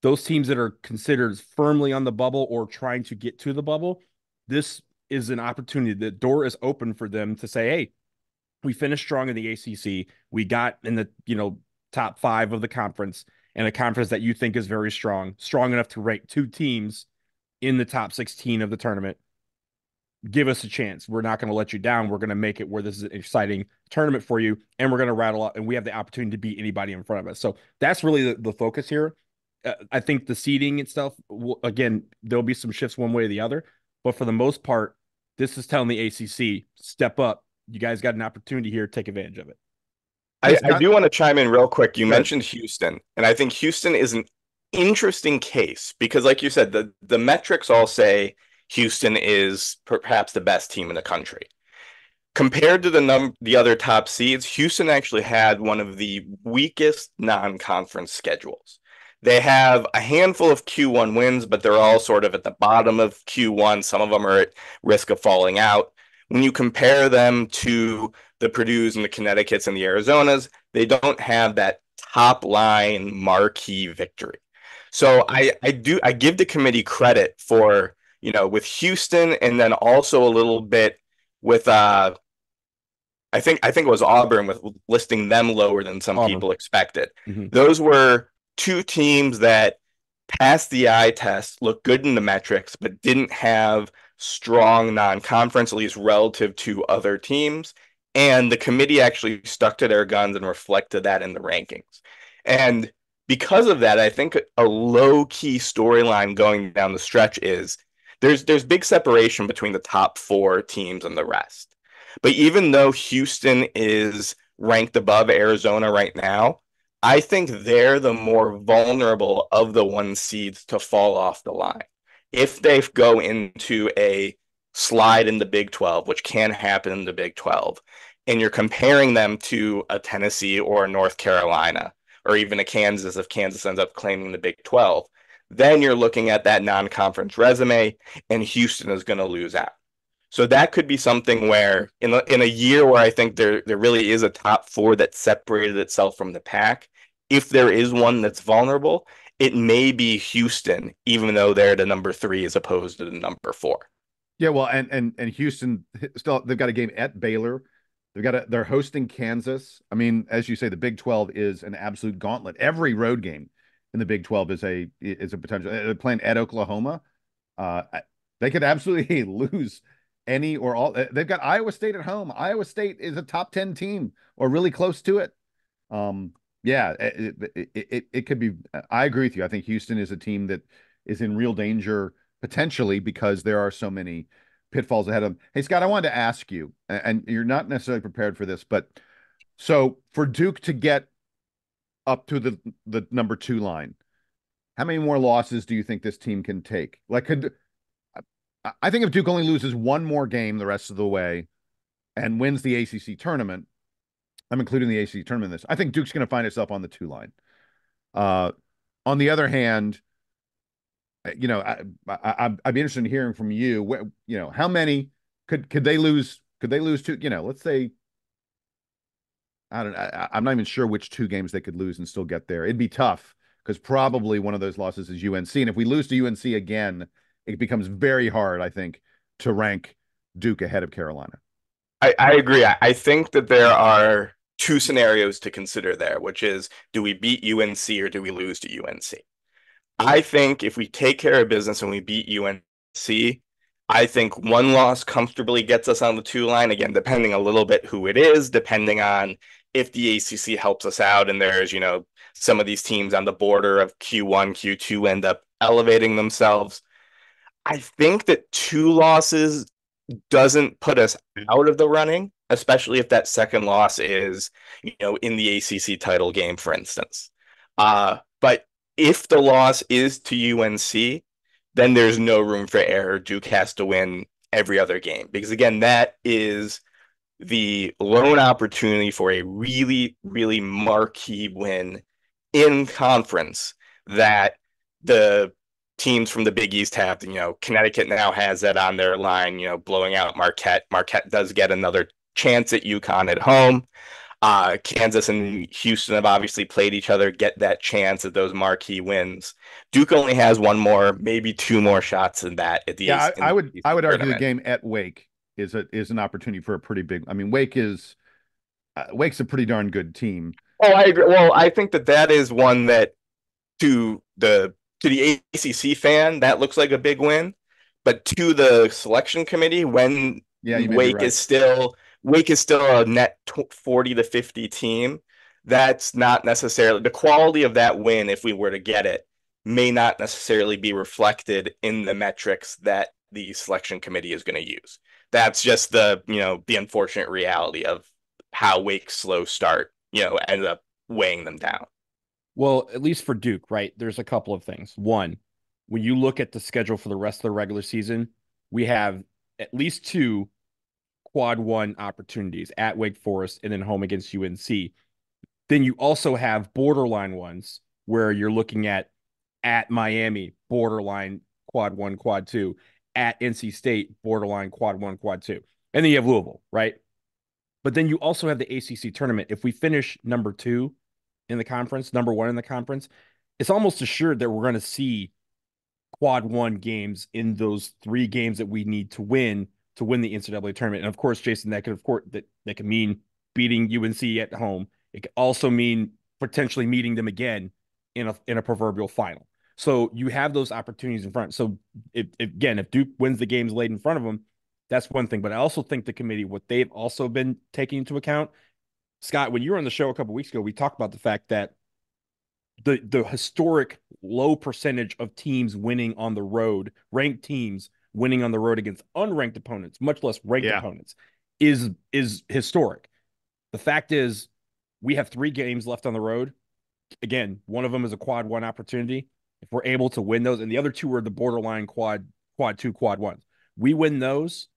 those teams that are considered firmly on the bubble or trying to get to the bubble, this is an opportunity. The door is open for them to say, hey, we finished strong in the ACC. We got in the top 5 of the conference, and a conference that you think is very strong enough to rank 2 teams in the top 16 of the tournament. Give us a chance. We're not going to let you down. We're going to make it where this is an exciting tournament for you, and we're going to rattle out, and we have the opportunity to beat anybody in front of us. So that's really the focus here. I think the seeding itself, again, there'll be some shifts one way or the other, but for the most part, this is telling the ACC, step up. You guys got an opportunity here. Take advantage of it. I do want to chime in real quick. You mentioned Houston, and I think Houston is an interesting case because, like you said, the metrics all say Houston is perhaps the best team in the country. Compared to the other top seeds, Houston actually had one of the weakest non-conference schedules. They have a handful of Q1 wins, but they're all sort of at the bottom of Q1. Some of them are at risk of falling out. When you compare them to the Purdues and the Connecticuts and the Arizonas, they don't have that top line marquee victory. So I give the committee credit for, with Houston, and then also a little bit with I think it was Auburn, with listing them lower than some people expected. Mm-hmm. Those were 2 teams that passed the eye test, looked good in the metrics, but didn't have strong non-conference, at least relative to other teams. And the committee actually stuck to their guns and reflected that in the rankings. And because of that, I think a low-key storyline going down the stretch is there's big separation between the top four teams and the rest. But even though Houston is ranked above Arizona right now, I think they're the more vulnerable of the one seeds to fall off the line. If they go into a slide in the Big 12, which can happen in the Big 12, and you're comparing them to a Tennessee or a North Carolina, or even a Kansas if Kansas ends up claiming the Big 12, then you're looking at that non-conference resume, and Houston is going to lose out. So that could be something where in a year where I think there really is a top four that separated itself from the pack, if there is one that's vulnerable, it may be Houston, even though they're the number 3 as opposed to the number 4. Yeah, well, and Houston still, they've got a game at Baylor. They're hosting Kansas. I mean, as you say, the Big 12 is an absolute gauntlet. Every road game in the Big 12 is a potential. They're playing at Oklahoma. They could absolutely lose any or all. They've got Iowa State at home. Iowa State is a top 10 team or really close to it. Yeah, it could be. I agree with you. I think Houston is a team that is in real danger potentially because there are so many pitfalls ahead of them. Hey, Scott, I wanted to ask you, and you're not necessarily prepared for this, but so for Duke to get up to the number 2 line, how many more losses do you think this team can take? Like, I think if Duke only loses one more game the rest of the way and wins the ACC tournament, I'm including the ACC tournament in this, I think Duke's going to find itself on the 2 line. On the other hand, you know, I'd be interested in hearing from you. You know, how many could they lose? Could they lose 2? You know, let's say I'm not even sure which 2 games they could lose and still get there. It'd be tough because probably one of those losses is UNC, and if we lose to UNC again, it becomes very hard, I think, to rank Duke ahead of Carolina. I agree. I think that there are 2 scenarios to consider there, which is, do we beat UNC or do we lose to UNC? I think if we take care of business and we beat UNC, I think one loss comfortably gets us on the 2 line. Again, depending a little bit who it is, depending on if the ACC helps us out and there's, you know, some of these teams on the border of Q1, Q2 end up elevating themselves. I think that 2 losses doesn't put us out of the running, especially if that second loss is, you know, in the ACC title game, for instance. But if the loss is to UNC, then there's no room for error. Duke has to win every other game because, again, that is the lone opportunity for a really, really marquee win in conference that the teams from the Big East have. You know, Connecticut now has that on their line, you know, blowing out Marquette. Marquette does get another chance at UConn at home. Kansas and Houston have obviously played each other, get that chance at those marquee wins. Duke only has 1 more, maybe 2 more shots than that at the I would argue the game at Wake is an opportunity for a pretty big. I mean, Wake's a pretty darn good team. Oh, I agree. Well, I think that is one that to the ACC fan that looks like a big win, but to the selection committee, when Wake is still a net 40 to 50 team, that's not necessarily the quality of that win. If we were to get it, may not necessarily be reflected in the metrics that the selection committee is going to use. That's just the unfortunate reality of how Wake's slow start, ended up weighing them down. Well, at least for Duke, right? There's a couple of things. One, when you look at the schedule for the rest of the regular season, we have at least 2 quad 1 opportunities at Wake Forest and then home against UNC. Then you also have borderline ones where you're looking at Miami, borderline quad 1, quad 2, at NC State, borderline quad 1, quad 2. And then you have Louisville, right? But then you also have the ACC tournament. If we finish number 2 in the conference, number 1 in the conference, it's almost assured that we're going to see quad 1 games in those 3 games that we need to win the NCAA tournament. And of course, Jason, that could mean beating UNC at home. It could also mean potentially meeting them again in a proverbial final. So you have those opportunities in front. So if Duke wins the games laid in front of them, that's one thing. But I also think the committee, what they've also been taking into account, Scott, when you were on the show a couple of weeks ago, we talked about the fact that the historic low percentage of teams winning on the road, ranked teams winning on the road against unranked opponents, much less ranked opponents, is historic. The fact is, we have 3 games left on the road. Again, one of them is a quad 1 opportunity. If we're able to win those, and the other 2 are the borderline quad 2, quad 1s. We win those,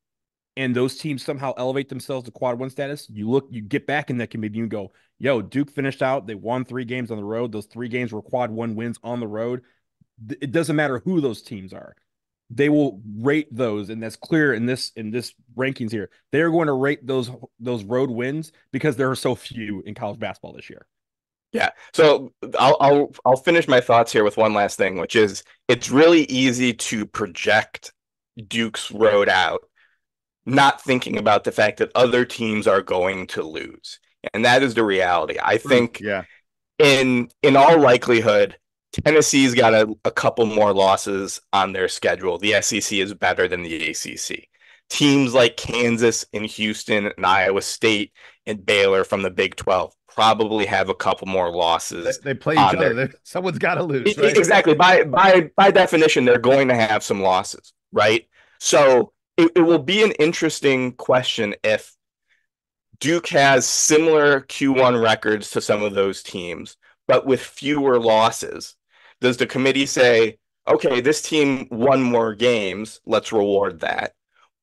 and those teams somehow elevate themselves to quad 1 status. You get back in that committee and go, yo, Duke finished out. They won 3 games on the road. Those 3 games were quad 1 wins on the road. It doesn't matter who those teams are. They will rate those, and that's clear in this rankings here. They're going to rate those road wins because there are so few in college basketball this year. Yeah. So I'll finish my thoughts here with one last thing, which is it's really easy to project Duke's road out, not thinking about the fact that other teams are going to lose. And that is the reality. I think in all likelihood, Tennessee's got a couple more losses on their schedule. The SEC is better than the ACC. Teams like Kansas and Houston and Iowa State and Baylor from the Big 12 probably have a couple more losses. They play each other. Someone's got to lose, right? Exactly. By definition, they're going to have some losses, right? So it will be an interesting question if Duke has similar Q1 records to some of those teams, but with fewer losses. Does the committee say, okay, this team won more games, let's reward that?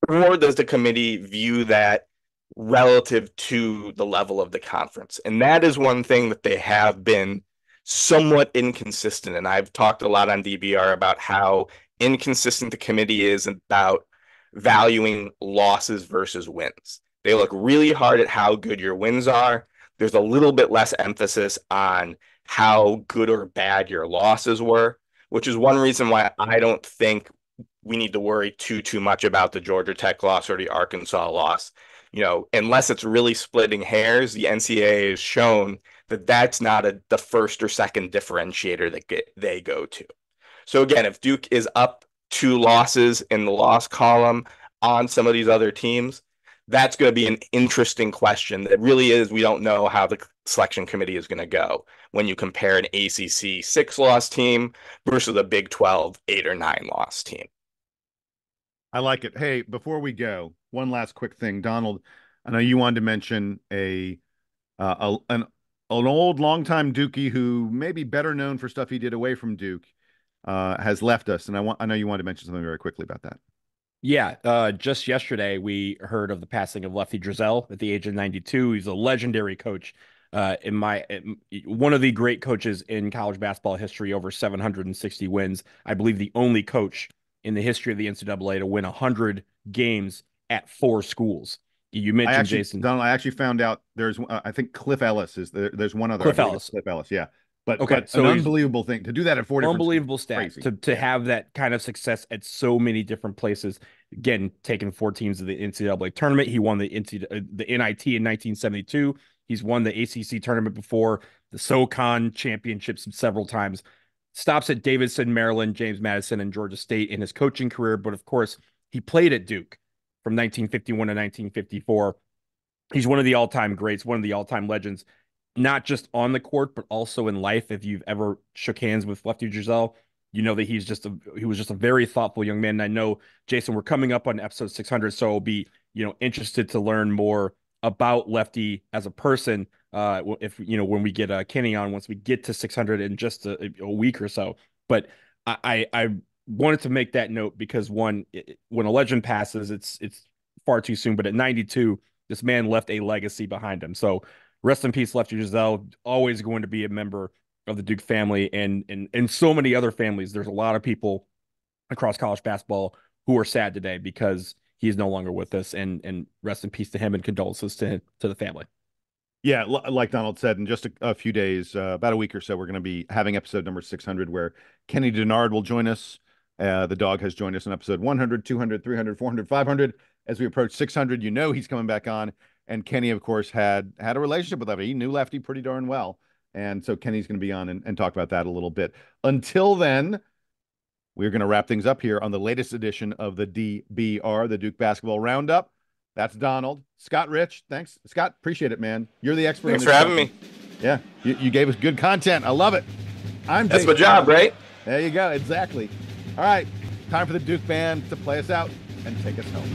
Or does the committee view that relative to the level of the conference? And that is one thing that they have been somewhat inconsistent. And I've talked a lot on DBR about how inconsistent the committee is about valuing losses versus wins. They look really hard at how good your wins are. There's a little bit less emphasis on how good or bad your losses were, which is one reason why I don't think we need to worry too much about the Georgia Tech loss or the Arkansas loss. You know, unless it's really splitting hairs, the NCAA has shown that that's not the first or second differentiator that they go to. So again, if Duke is up 2 losses in the loss column on some of these other teams, that's going to be an interesting question that really is, we don't know how the selection committee is going to go when you compare an ACC 6-loss team versus a Big 12 8 or 9 loss team. I like it. Hey, before we go, one last quick thing. Donald, I know you wanted to mention an old longtime Dookie who may be better known for stuff he did away from Duke, has left us. And I know you wanted to mention something very quickly about that. Yeah, just yesterday we heard of the passing of Lefty Driesell at the age of 92. He's a legendary coach, one of the great coaches in college basketball history, over 760 wins. I believe the only coach in the history of the NCAA to win 100 games at 4 schools. You mentioned Jason. Donald, I actually found out there's, I think Cliff Ellis is there. There's one other. Cliff Ellis. Yeah. But, okay, but so an unbelievable thing to do that at 4 different unbelievable stats to have that kind of success at so many different places. Again, taking 4 teams to the NCAA tournament. He won the NIT in 1972. He's won the ACC tournament before, the SoCon championships several times. Stops at Davidson, Maryland, James Madison, and Georgia State in his coaching career. But of course, he played at Duke from 1951 to 1954. He's one of the all-time greats, one of the all-time legends, not just on the court, but also in life. If you've ever shook hands with Lefty Driesell, you know that he was just a very thoughtful young man. And I know, Jason, we're coming up on episode 600, so I'll be, interested to learn more about Lefty as a person. If when we get Kenny on, once we get to 600 in just a week or so. But I wanted to make that note because when a legend passes, it's far too soon. But at 92, this man left a legacy behind him. So rest in peace, Lefty Driesell. Always going to be a member of the Duke family and so many other families. There's a lot of people across college basketball who are sad today because he's no longer with us. And rest in peace to him and condolences to the family. Yeah, like Donald said, in just a few days, about a week or so, we're going to be having episode number 600 where Kenny Denard will join us. The dog has joined us in episode 100, 200, 300, 400, 500. As we approach 600, he's coming back on. And Kenny, of course, had a relationship with Lefty. He knew Lefty pretty darn well. And so Kenny's going to be on and talk about that a little bit. Until then, we're going to wrap things up here on the latest edition of the DBR, the Duke Basketball Roundup. That's Donald. Scott Rich, thanks. Scott, appreciate it, man. You're the expert. Thanks for having me. Yeah, you gave us good content. I love it. I'm That's Jason my job, Brown. right? There you go. Exactly. All right. Time for the Duke Band to play us out and take us home.